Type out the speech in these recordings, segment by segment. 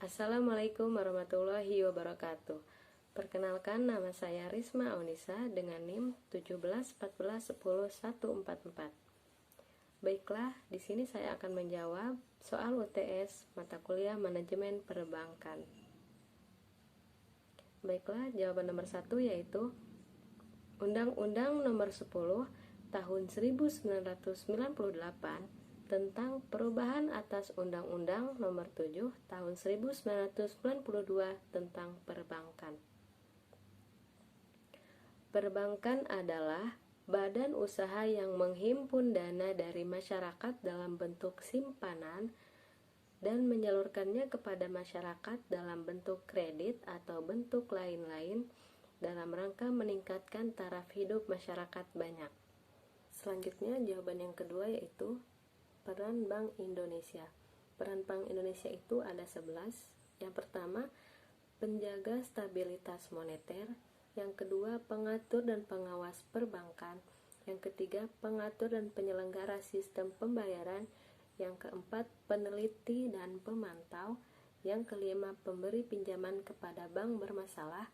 Assalamualaikum warahmatullahi wabarakatuh. Perkenalkan, nama saya Risma Aunisa dengan NIM 1714101444. Baiklah, di sini saya akan menjawab soal UTS mata kuliah Manajemen Perbankan. Baiklah, jawaban nomor 1 yaitu Undang-Undang Nomor 10 Tahun 1998 tentang perubahan atas Undang-Undang Nomor 7 Tahun 1992 tentang perbankan. Perbankan adalah badan usaha yang menghimpun dana dari masyarakat dalam bentuk simpanan dan menyalurkannya kepada masyarakat dalam bentuk kredit atau bentuk lain-lain dalam rangka meningkatkan taraf hidup masyarakat banyak. Selanjutnya, jawaban yang kedua yaitu peran Bank Indonesia. Peran Bank Indonesia itu ada 11. Yang pertama, penjaga stabilitas moneter. Yang kedua, pengatur dan pengawas perbankan. Yang ketiga, pengatur dan penyelenggara sistem pembayaran. Yang keempat, peneliti dan pemantau. Yang kelima, pemberi pinjaman kepada bank bermasalah.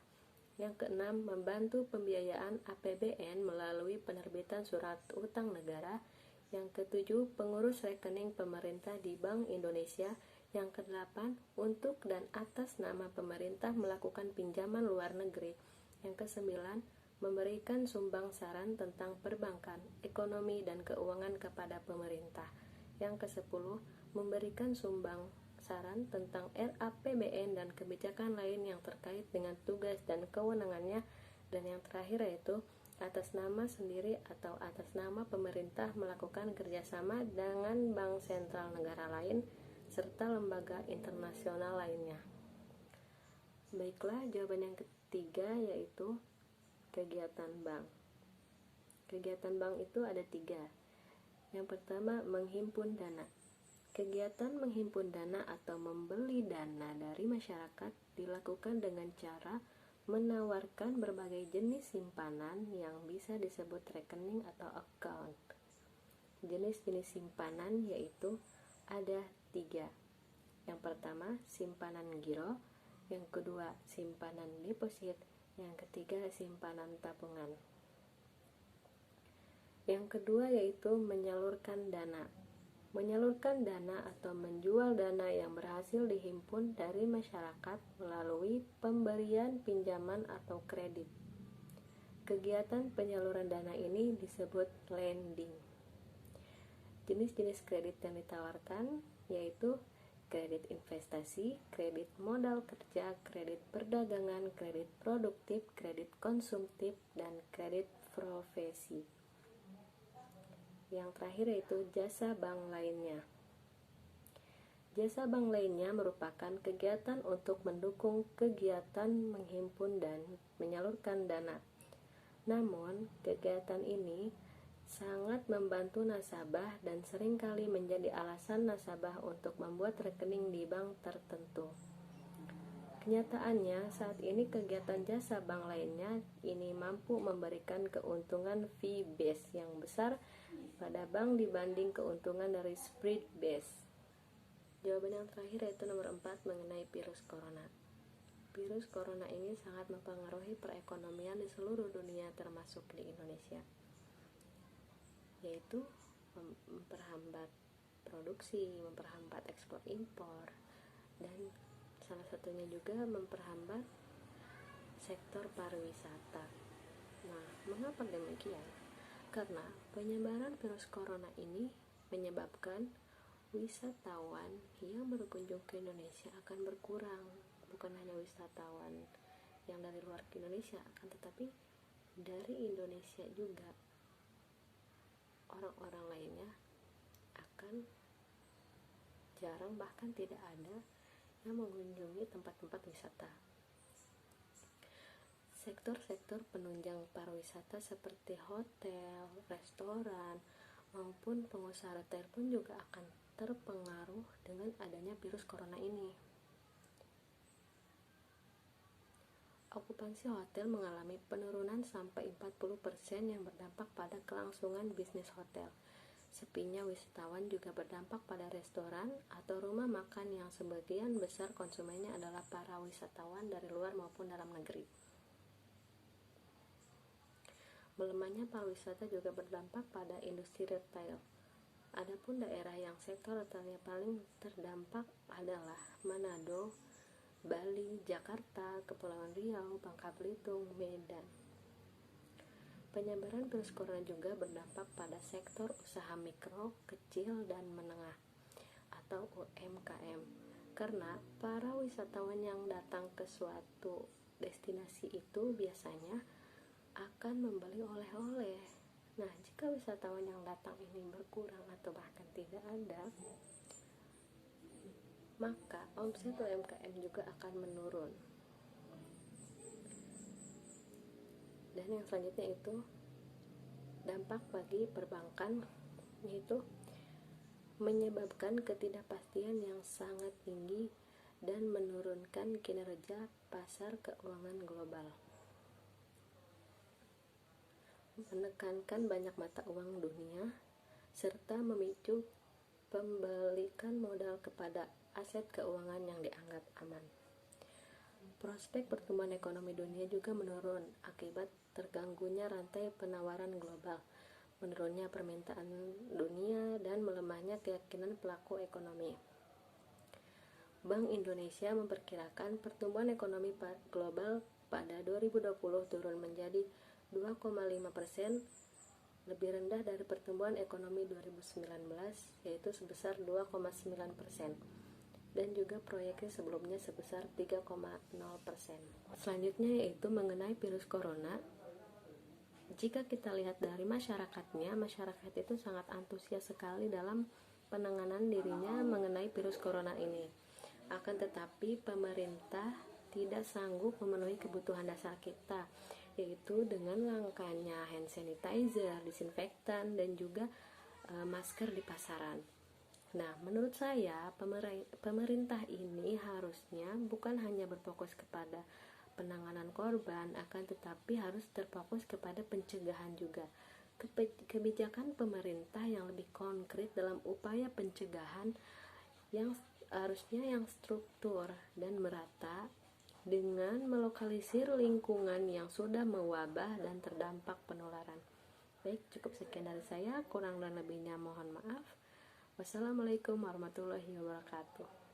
Yang keenam, membantu pembiayaan APBN melalui penerbitan surat utang negara. Yang ketujuh, pengurus rekening pemerintah di Bank Indonesia. Yang kedelapan, untuk dan atas nama pemerintah melakukan pinjaman luar negeri. Yang kesembilan, memberikan sumbang saran tentang perbankan, ekonomi, dan keuangan kepada pemerintah. Yang kesepuluh, memberikan sumbang saran tentang RAPBN dan kebijakan lain yang terkait dengan tugas dan kewenangannya. Dan yang terakhir yaitu atas nama sendiri atau atas nama pemerintah melakukan kerjasama dengan bank sentral negara lain serta lembaga internasional lainnya. Baiklah, jawaban yang ketiga yaitu kegiatan bank. Kegiatan bank itu ada 3. Yang pertama, menghimpun dana. Kegiatan menghimpun dana atau membeli dana dari masyarakat dilakukan dengan cara menawarkan berbagai jenis simpanan yang bisa disebut rekening atau account. Jenis-jenis simpanan yaitu ada 3. Yang pertama, simpanan giro. Yang kedua, simpanan deposit. Yang ketiga, simpanan tabungan. Yang kedua yaitu menyalurkan dana. Menyalurkan dana atau menjual dana yang berhasil dihimpun dari masyarakat melalui pemberian pinjaman atau kredit. Kegiatan penyaluran dana ini disebut lending. Jenis-jenis kredit yang ditawarkan yaitu kredit investasi, kredit modal kerja, kredit perdagangan, kredit produktif, kredit konsumtif, dan kredit profesi. Yang terakhir yaitu jasa bank lainnya. Jasa bank lainnya merupakan kegiatan untuk mendukung kegiatan menghimpun dan menyalurkan dana. Namun, kegiatan ini sangat membantu nasabah dan seringkali menjadi alasan nasabah untuk membuat rekening di bank tertentu. Kenyataannya, saat ini kegiatan jasa bank lainnya ini mampu memberikan keuntungan fee base yang besar pada bank dibanding keuntungan dari spread base. Jawaban yang terakhir yaitu nomor 4 mengenai virus corona. Virus corona ini sangat mempengaruhi perekonomian di seluruh dunia termasuk di Indonesia, yaitu memperhambat produksi, memperhambat ekspor impor, dan salah satunya juga memperhambat sektor pariwisata. Nah, mengapa demikian? Karena penyebaran virus corona ini menyebabkan wisatawan yang berkunjung ke Indonesia akan berkurang. Bukan hanya wisatawan yang dari luar Indonesia, akan tetapi dari Indonesia juga orang-orang lainnya akan jarang bahkan tidak ada yang mengunjungi tempat-tempat wisata. Sektor-sektor penunjang pariwisata seperti hotel, restoran, maupun pengusaha retail pun juga akan terpengaruh dengan adanya virus corona ini. Okupansi hotel mengalami penurunan sampai 40% yang berdampak pada kelangsungan bisnis hotel. Sepinya wisatawan juga berdampak pada restoran atau rumah makan yang sebagian besar konsumennya adalah para wisatawan dari luar maupun dalam negeri. Melemahnya pariwisata juga berdampak pada industri retail. Adapun daerah yang sektor retailnya paling terdampak adalah Manado, Bali, Jakarta, Kepulauan Riau, Bangka Belitung, Medan. Penyebaran virus corona juga berdampak pada sektor usaha mikro, kecil, dan menengah atau UMKM, karena para wisatawan yang datang ke suatu destinasi itu biasanya akan membeli oleh-oleh. Nah, jika wisatawan yang datang ini berkurang atau bahkan tidak ada, maka omset UMKM juga akan menurun. Dan yang selanjutnya itu dampak bagi perbankan, yaitu menyebabkan ketidakpastian yang sangat tinggi dan menurunkan kinerja pasar keuangan global, menekankan banyak mata uang dunia, serta memicu pembalikan modal kepada aset keuangan yang dianggap aman. Prospek pertumbuhan ekonomi dunia juga menurun akibat terganggunya rantai penawaran global, menurunnya permintaan dunia, dan melemahnya keyakinan pelaku ekonomi. Bank Indonesia memperkirakan pertumbuhan ekonomi global pada 2020 turun menjadi 2,5%, lebih rendah dari pertumbuhan ekonomi 2019 yaitu sebesar 2,9%. Dan juga proyeksi sebelumnya sebesar 3,0%. Selanjutnya yaitu mengenai virus corona. Jika kita lihat dari masyarakatnya, masyarakat itu sangat antusias sekali dalam penanganan dirinya mengenai virus corona ini. Akan tetapi pemerintah tidak sanggup memenuhi kebutuhan dasar kita, yaitu dengan langkanya hand sanitizer, disinfektan, dan juga masker di pasaran. Nah, menurut saya pemerintah ini harusnya bukan hanya berfokus kepada penanganan korban, akan tetapi harus terfokus kepada pencegahan juga. Kebijakan pemerintah yang lebih konkret dalam upaya pencegahan yang harusnya yang struktur dan merata dengan melokalisir lingkungan yang sudah mewabah dan terdampak penularan. Baik, cukup sekian dari saya, kurang dan lebihnya mohon maaf. Wassalamualaikum warahmatullahi wabarakatuh.